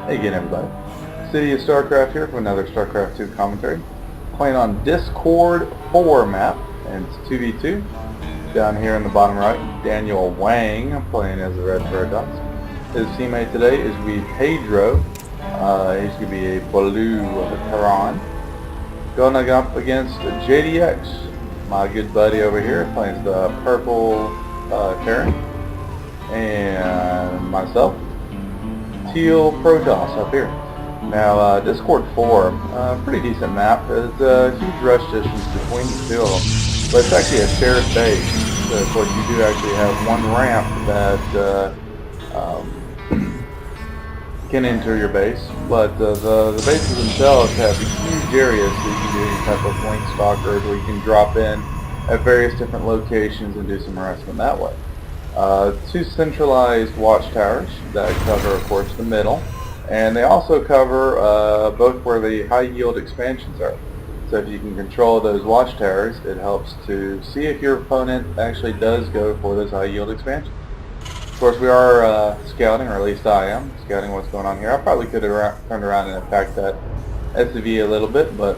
Hey again, everybody. City of Starcraft here for another Starcraft 2 commentary. Playing on Discord 4 map, and it's 2v2. Down here in the bottom right, Daniel Wang playing as the Red Paradox. His teammate today is Pedro. He's going to be a blue Tehran. Going up against JDX, my good buddy over here, playing the purple Terran. And myself, Teal Protoss up here. Now, Discord 4, pretty decent map. There's a huge rush distance between the two of them, but it's actually a shared base. So, of course, you do actually have one ramp that can enter your base, but the bases themselves have huge areas so you can do any type of link stalkers where you can drop in at various different locations and do some harassment that way. Two centralized watchtowers that cover, of course, the middle, and they also cover both where the high yield expansions are. So if you can control those watchtowers, it helps to see if your opponent actually does go for those high yield expansions. Of course, we are scouting, or at least I am scouting what's going on here. I probably could have turned around and attacked that SCV a little bit, but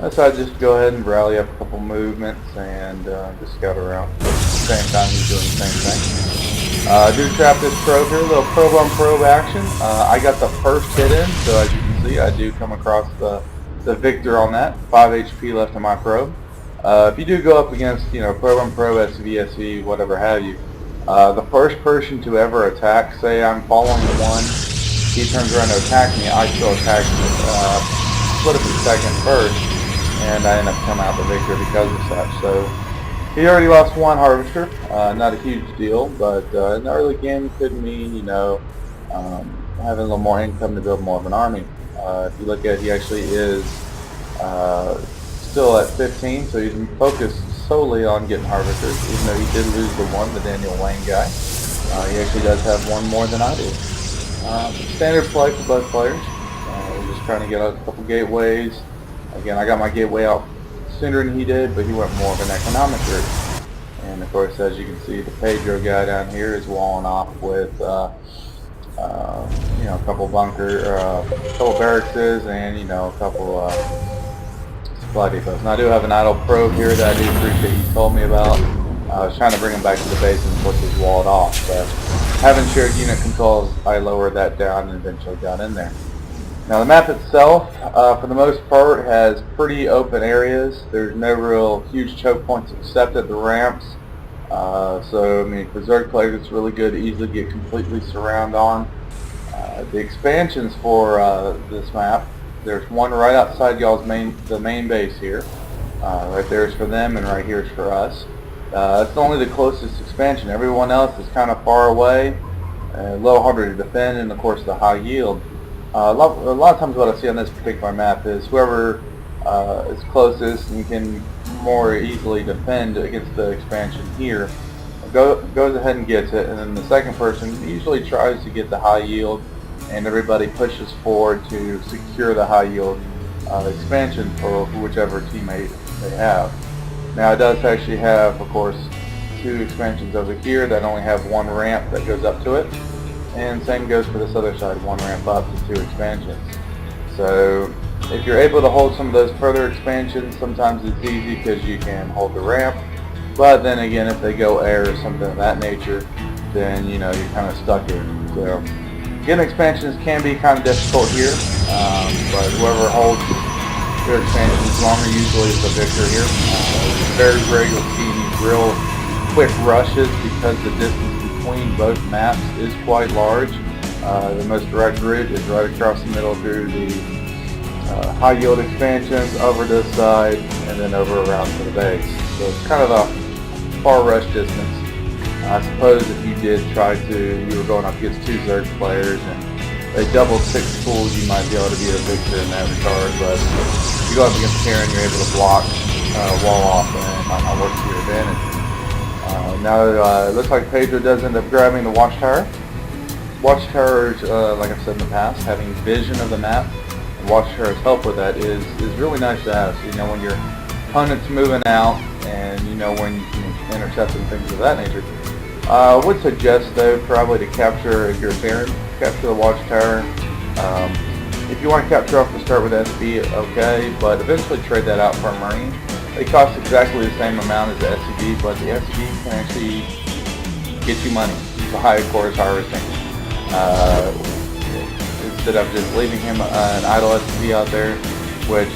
I decided just to go ahead and rally up a couple movements and just scout around. At the same time, he's doing the same thing. Do trap this probe here, a little probe on probe action. I got the first hit in, so as you can see, I do come across the victor on that. 5 HP left on my probe. If you do go up against, probe on probe, SCV, SV, whatever have you, the first person to ever attack, say I'm following the one, he turns around to attack me, I still attack him, split up his second first, and I end up coming out the victor because of such. So he already lost one harvester, not a huge deal, but in the early game could mean, having a little more income to build more of an army. If you look at it, he actually is still at 15, so he's focused solely on getting harvesters, even though he did lose the one, the Daniel Wang guy. He actually does have one more than I do. Standard play for both players. We're just trying to get out a couple gateways. Again, I got my gateway out sooner than he did, but he went more of an economic route. And of course, as you can see, the Pedro guy down here is walling off with a couple couple barracks, and a couple supply depots. Now I do have an idle probe here that I do appreciate you told me about. I was trying to bring him back to the base, and of course he's walled off. But having shared unit controls, I lowered that down and eventually got in there. Now the map itself, for the most part, has pretty open areas. There's no real huge choke points except at the ramps. So, for Zerg players, it's really good to easily get completely surrounded on. The expansions for this map, there's one right outside y'all's the main base here. Right there is for them, and right here is for us. That's only the closest expansion. Everyone else is kind of far away, a little harder to defend, and of course the high yield. A lot of times what I see on this particular map is whoever is closest and can more easily defend against the expansion here goes ahead and gets it, and then the second person usually tries to get the high yield, and everybody pushes forward to secure the high yield expansion for whichever teammate they have. Now it does actually have, of course, two expansions over here that only have one ramp that goes up to it. And same goes for this other side, one ramp up to two expansions. So if you're able to hold some of those further expansions, sometimes it's easy because you can hold the ramp. But then again, if they go air or something of that nature, then you're kind of stuck here. So getting expansions can be kind of difficult here, but whoever holds their expansions longer usually is the victor here. It's very rare you'll see any real quick rushes because the distance between both maps is quite large. The most direct route is right across the middle through the high yield expansions over this side and then over around to the base. So it's kind of a far rush distance. I suppose if you were going up against two Zerg players and they doubled 6 pools, you might be able to be a victor in that regard, but if you go up against Terran, you're able to block, wall off, and it might not work to your advantage. Now it looks like Pedro does end up grabbing the watchtower. Watchtowers, like I've said in the past, having vision of the map, and watchtowers help with that is really nice to have. So when your opponent's moving out, and when you can intercept and things of that nature. I would suggest though probably to capture, if you're a Terran, capture the watchtower, If you want to capture off to start with SB, okay, but eventually trade that out for a Marine. They cost exactly the same amount as the SCV, but the SCV can actually get you money. It's a high chorus harvesting. Instead of just leaving him an idle SCV out there, which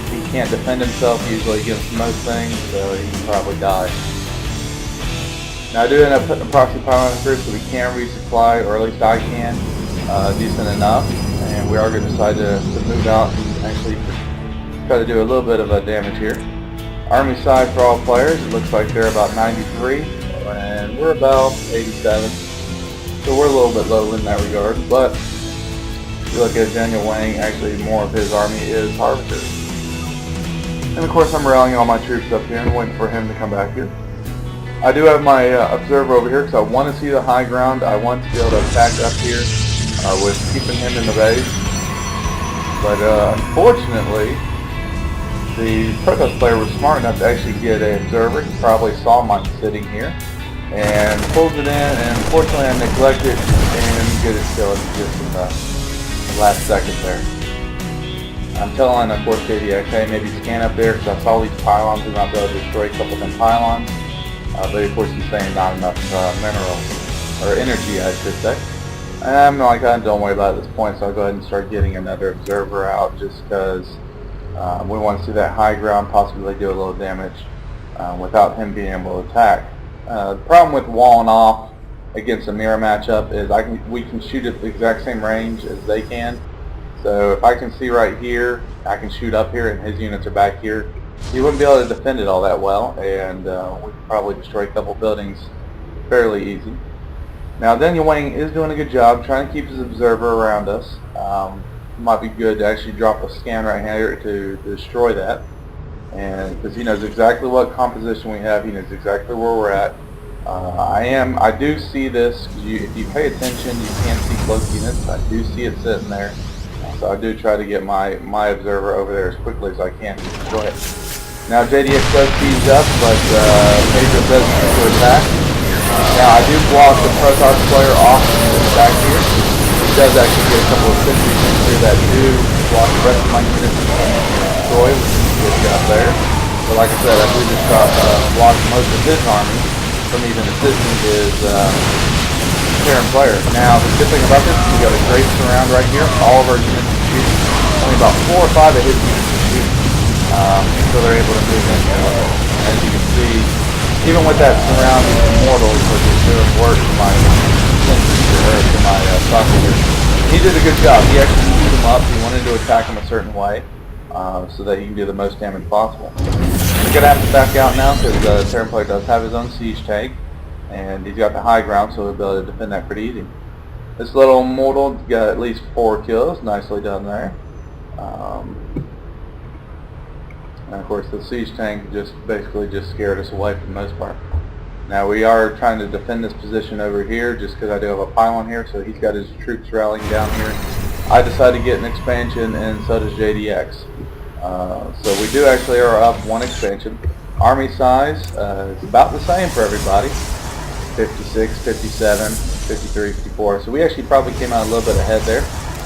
he can't defend himself usually against most things, so he can probably die. Now I do end up putting a proxy pylon through so we can resupply, or at least I can, decent enough, and we are going to decide to move out and actually try to do a little bit of a damage here. Army side for all players, it looks like they're about 93, and we're about 87, so we're a little bit low in that regard, but if you look at Daniel Wang, actually more of his army is harvesters. And of course I'm rallying all my troops up here and waiting for him to come back here. I do have my observer over here because I want to see the high ground. I want to be able to attack up here with keeping him in the base. But unfortunately, the Protoss player was smart enough to actually get an observer. He probably saw mine sitting here and pulls it in, and unfortunately I neglected and get it killed just in the last second there. I'm telling, of course, JDX, hey, maybe scan up there because I saw these pylons and I'll be able to destroy a couple of them pylons. But of course he's saying not enough minerals, or energy I should say. And I'm like, don't worry about it at this point, so I'll go ahead and start getting another observer out just because we want to see that high ground possibly do a little damage without him being able to attack. The problem with walling off against a mirror matchup is we can shoot at the exact same range as they can. So if I can see right here, I can shoot up here and his units are back here. He wouldn't be able to defend it all that well, and we could probably destroy a couple buildings fairly easy. Now Daniel Wang is doing a good job trying to keep his observer around us. Might be good to actually drop a scan right here to destroy that, and because he knows exactly what composition we have, he knows exactly where we're at. I do see this. If you pay attention, you can see close units. I do see it sitting there. So I do try to get my observer over there as quickly as I can to destroy it. Now JDX does seize up, but Pedro does need to attack. Now I do block the Protoss player off back here. He does actually get a couple of sentries in here that do block the rest of my units from destroy, which is a good job there. But like I said, I do just block most of his army from even assisting his Terran player. Now the good thing about this is we got a great surround right here. All of our units are shooting. Only about 4 or 5 of his units are shooting. So they're able to move in. As you can see, even with that surround, these immortals are just doing work for my soccer here. He did a good job. He actually moved him up. He wanted to attack him a certain way so that he can do the most damage possible. We're going to have to back out now because the Terran player does have his own siege tank. And he's got the high ground, so he'll be able to defend that pretty easy. This little immortal got at least 4 kills. Nicely done there. And of course the siege tank just basically scared us away for the most part. Now we are trying to defend this position over here just because I do have a pylon here, so he's got his troops rallying down here. I decided to get an expansion, and so does JDX. So we do actually are up 1 expansion. Army size is about the same for everybody. 56, 57, 53, 54. So we actually probably came out a little bit ahead there.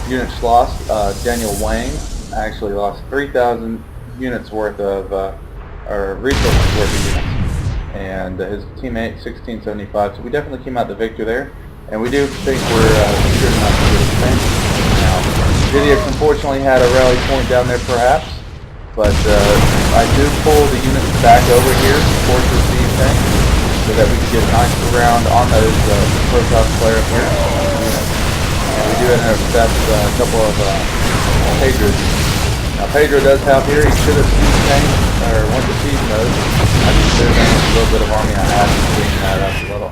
Units lost. Daniel Wang actually lost 3,000 units worth of, or resources worth of units. And his teammate 1675. So we definitely came out the victor there. And we do think we're good enough to get expansion. Now, JDX unfortunately had a rally point down there perhaps. But I do pull the units back over here towards the siege tank, so that we can get a nice round on those Protoss player up here. And we do intercept a couple of Pedros. Now Pedro does have here, he should have siege tank, or went to siege mode. I just took advantage of a little bit of army I had and clean that up a little.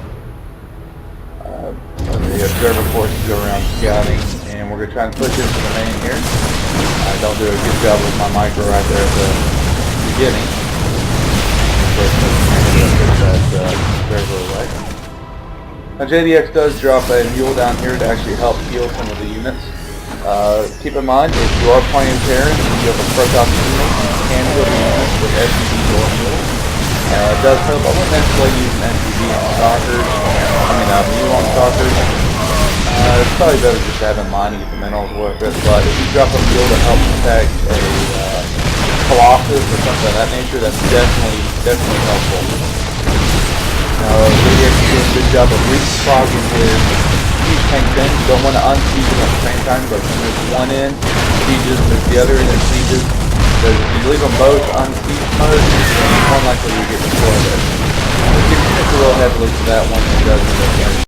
The observer forces go around scouting, and we're going to try and push into the main here. I don't do a good job with my micro right there at the beginning. Now JDX does drop a mule down here to actually help heal some of the units. Keep in mind, if you are playing Terran and you have a Protoss unit, you can heal the units with SCVs or mules. It does help. I wouldn't necessarily use an SCV on stalkers. Mule on stalkers. It's probably better just to have in line and get the minerals with it, but if you drop a fuel to help protect a Colossus or something of that nature, that's definitely helpful. JDX is doing a good job of leapfrogging his siege tanks in. You don't want to unsiege them at the same time, but when there's one in, sieges, there's the other in, and sieges. Because if you leave them both unsieged mode, then more likely you get destroyed. It gets a little heavily to that one, and it does end up